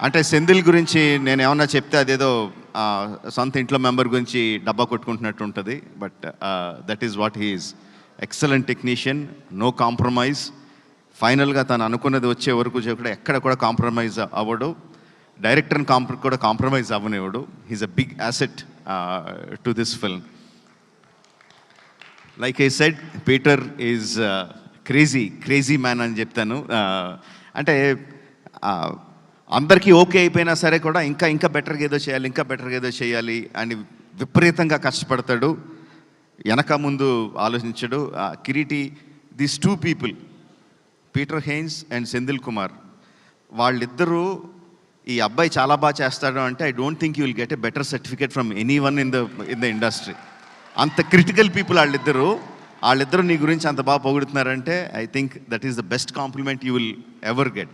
అంటే సెంధిల్ గురించి నేను ఏమన్నా చెప్తే అదేదో సొంత ఇంట్లో మెంబర్ గురించి డబ్బా కొట్టుకుంటున్నట్టు ఉంటుంది. But that is what he is. Excellent technician, no compromise. ఫైనల్గా తను అనుకున్నది వచ్చే వరకు కూడా ఎక్కడ కూడా కాంప్రమైజ్ అవ్వడు. డైరెక్టర్ని కూడా కాంప్రమైజ్ అవ్వనివ్వడు. He's a big asset to this film. Like I said, Peter is crazy man అని చెప్తాను. అంటే అందరికీ ఓకే అయిపోయినా సరే కూడా ఇంకా బెటర్గా ఏదో చేయాలి అని విపరీతంగా కష్టపడతాడు. వెనక ముందు ఆలోచించడు. Kireeti, these two people, Peter Haynes and Senthil Kumar, వాళ్ళిద్దరూ ఈ అబ్బాయి చాలా బాగా చేస్తాడు అంటే I don't think you will get a better certificate from any one in the industry. అంత క్రిటికల్ పీపుల్ వాళ్ళిద్దరూ నీ గురించి అంత బాగా పొగుడుతున్నారంటే I think that is the best compliment you will ever get.